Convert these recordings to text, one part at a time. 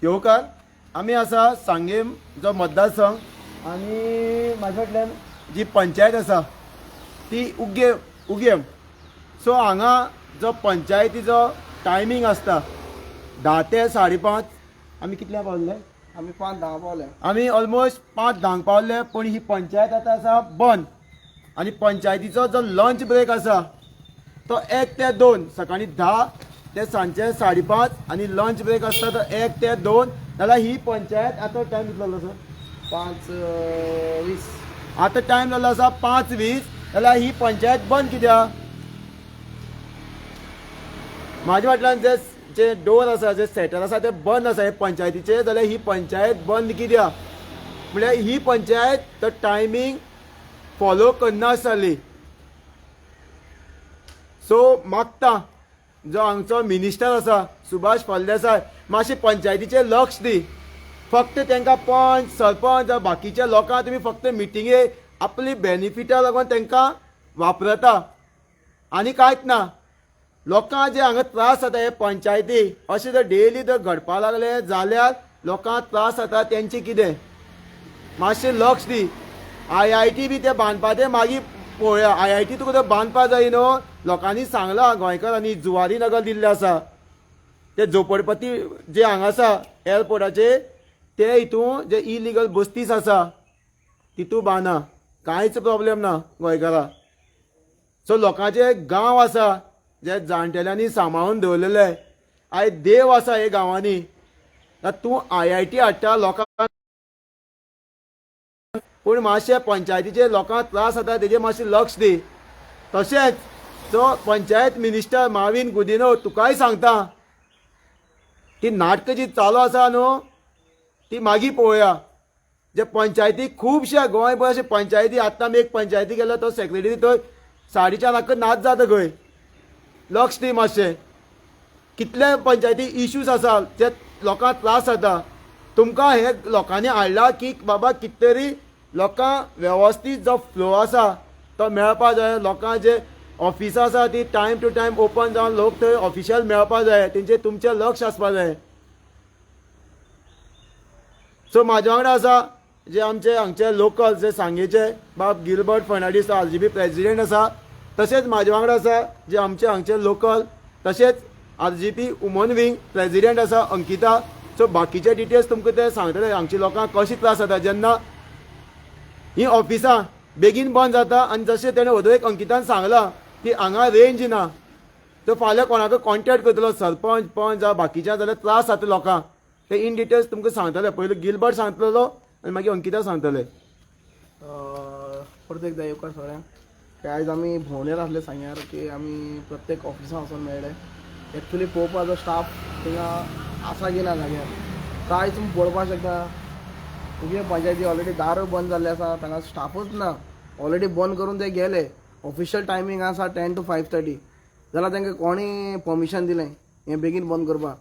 येवकार आमी आसा सांगेम जो मतदारसंघ आनी म्हाजे फाटल्यान जी पंचायत आसा ती उगेम सो हांगा जो पंचायतीचो टायमींग आसता 10 ते 5:30 आमी कितल्या पावले आम्ही 5:10 पावले. आमी ऑलमोस्ट 5:10 पावले पण ही पंचायत आतां आसा बंद आनी पंचायतीचो जो लंच ब्रेक आसा तो 1 ते 2 सकाळी 10 ते सांजचे 5:30 आनी लंच ब्रेक आसता तो 1 ते 2 जाल्यार ही पंचायत आतां टायम कितलो जालो सर 5:20 आतां टायम जालो आसा 5:20 जाल्यार ही पंचायत बंद कित्याक म्हाज्या फाटल्यान जे डोर आसा जे सेटर आसा ते बंद आसा हे पंचायतीचे जाल्यार ही पंचायत बंद कित्याक म्हळ्यार ही पंचायत तो टायमींग फॉलो करना आसताली सो मागता जो हांगचो मिनिस्टर आसा सुभाष फळदेसाय मातशें पंचायतीचेर लक्ष दी फक्त तांकां पंच सरपंच बाकीच्या लोकांक तुमी फक्त मिटिंगे आपली बेनिफिटा लागून तांकां वापरता आनी कांयच ना लोकांक जे हांगा त्रास जाता हे पंचायती अशें जर डेली जर घडपाक लागले जाल्यार लोकांक त्रास जाता तेंचे कितें मातशें लक्ष दी IIT बी ते बांदपाचें मागीर पळोवया IIT तुका तर बांदपा जाय न्हू लोकांनी सांगलां गोंयकारांनी जुवारी नगर दिल्लें आसा ते झोपडपट्टी जे हांगा आसा एअरपोर्टाचेर ते हितून जे इलिगल बस्तीस आसा तितून बांदा कांयच प्रॉब्लेम ना गोंयकारां सो लोकांचे गांव आसा जे जाणटेल्यांनी सांबाळून दवरलेले आयज देव आसा हे गांवांनी तूं IIT हाडटा लोकांक पूण मातशें पंचायतीचे लोकांक त्रास जाता तेजेर मातशें लक्ष दी तशेंच जो पंचायत मिनिस्टर माविन गुदिनो तुकाय सांगता ती नाटकां जी चालू आसा न्हू ती मागीर पळोवया जे पंचायतीक खुबशे गोंयभर अशे पंचायती आतां आमी एक पंचायती गेलो तो सेक्रेटरी थंय 4:30 नाच जाता खंय लक्ष दी मातशें कितले पंचायती इश्यूज आसा जे लोकांक त्रास जाता तुमकां हे लोकांनी हाडला की बाबा कित तरी लोकांक वेवस्थीत जो फ्लो आसा तो मेळपा जाय लोकांक जे ऑफिसां आसा ती टायम टू टायम ओपन जावन लोक थंय ऑफिशियल मेळपा जाय तेंचेर तुमचें लक्ष आसपा जाय सो म्हाजे वांगडा आसा जे आमचे हांगचे लोकल जे सांगेचे बाब गिलबर्ट फर्नांडीस RGP प्रेसिडेंट आसा तशेंच म्हाजे वांगडा आसा जे आमचे हांगचे लोकल तशेंच RGP वुमन विंग प्रेसिडेंट आसा अंकिता सो बाकीचे डिटेल्स तुमकां ते सांगतले हांगची लोकांक कशी त्रास जाता जेन्ना ही ऑफिसां बेगीन बंद जाता आनी जशें तेणें एक अंकितान सांगलां की हांगा रेंज ना तो फाल्यां कोणाकय कॉन्टेक्ट करतलो सरपंच पंच जावं बाकीच्या जाल्यार त्रास जाता लोकांक ते इन डिटेल्स तुमकां सांगतले पयलीं गिलबर्ट सांगतलो आनी मागीर अंकिता सांगतले परत एकदा येवकार सगळ्यांक की आयज आमी भोंवडेर आसले सांग्यार की आमी प्रत्येक ऑफिसां वचून मेळ्ळे एक्चुली पळोवपाचो स्टाफ थिंगा आसा की ना जाग्यार कांयच तुमी पळोवपाक शकता तुगे पंचायती ऑलरेडी दार बंद जाल्ले आसा तांगा स्टाफूच ना ऑलरेडी बंद करून ते गेले ऑफिशियल टायमींग आसा 10 to 5:30 जाल्यार तांकां कोणी परमिशन दिलें हें बेगीन बंद करपाक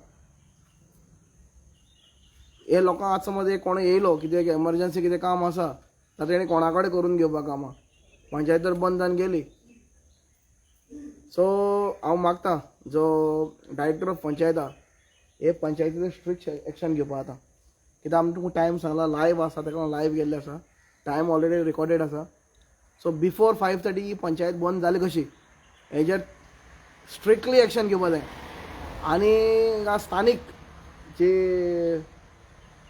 हे लोकांक आतां समज एक कोण येयलो कितें एमर्जन्सी कितें काम आसा जाल्यार तेणी कोणा कडेन करून घेवपाक कामां पंचायत तर बंद जावन गेली सो हांव मागतां जो डायरेक्टर ऑफ पंचायत आहा हे पंचायतीचेर स्ट्रिक्ट एक्शन घेवपा आतां कित्याक आमी तुमकां टायम सांगला लायव्ह आसा ताका लायव्ह गेल्ले आसा टायम ऑलरेडी रिकॉर्डेड आसा सो बिफोर 5:30 ही पंचायत बंद जाली कशी हेजेर स्ट्रिक्टली एक्शन घेवपा जाय आनी स्थानीक जे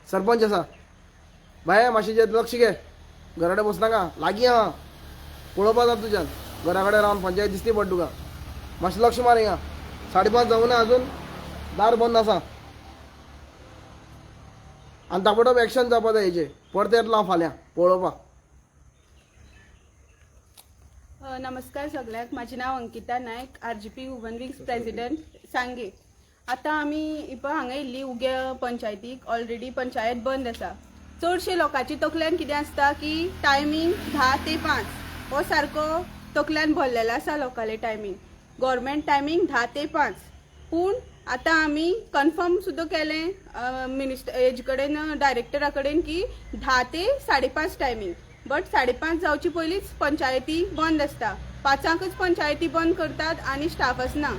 सरपंच आसा बाय मातशें जे लक्ष घे घरा कडेन बसनाका लागीं आहा पळोवपा जाता तुज्यान घरा कडेन रावन पंचायत दिसती पड तुका मातशें लक्ष मार हिंगा 5:30 जावं ना अजून दार बंद आसा आनी ताबडतोब एक्शन जावपा जाय हेजेर परत येतलो हांव फाल्यां पळोवपाक नमस्कार सगळ्यांक माझे नाव अंकिता नायक RGP वुमन विंग्स प्रेसिडेंट सांगे आतां आमी इपय हांगा येयल्ली उगे पंचायतीक ऑलरेडी पंचायत बंद आसा चडशे लोकांची तकल्यान कितें आसता की टायमींग 10 ते 5 हो सारको तकल्यान भरलेलो आसा लोकांले टायमींग गव्हर्मेंट टायमींग 10 ते 5 पूण आतां आमी कन्फर्म सुद्दां केलें मिनिस्टर हेजे कडेन डायरेक्टरा कडेन की 10 ते 5:30 टायमींग बट 5:30 जावची पयलींच पंचायती बंद आसता 5:00च पंचायती बंद करतात आनी स्टाफ आसना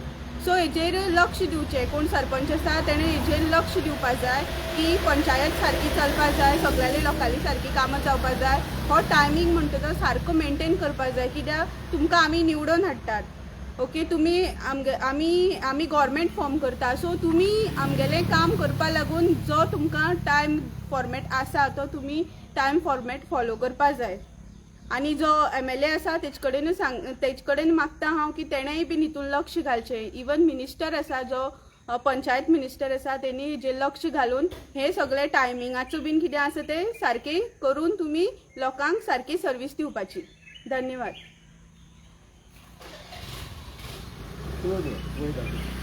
सो हेजेर लक्ष दिवचें. कोण सरपंच आसा तेणें हेजेर लक्ष दिवपाक जाय की पंचायत सारकी चलपाक जाय, सगळ्या लोकांनी सारकी कामां जावपाक जाय. हो टायमींग म्हणटा तो सारको मेंटेन करपाक जाय, कित्याक तुमकां आमी निवडून हाडटात. ओके, तुमी आमी गव्हर्मेंट फॉर्म करता, सो तुमी आमगेलें काम करपा लागून जो तुमकां टायम फॉर्मेट आसा तो तुमी टायम फॉर्मेट फॉलो करपाक जाय. आनी जो MLA आसा तेज कडेन मागता हांव की तेणेंय बीन हितून लक्ष घालचें. इवन मिनिस्टर आसा जो पंचायत मिनिस्टर आसा तेणी हेजेर लक्ष घालून हे सगळे टायमिंगाचो बीन कितें आसा ते सारकें करून तुमी लोकांक सारकी सर्वीस दिवपाची. धन्यवाद. वयता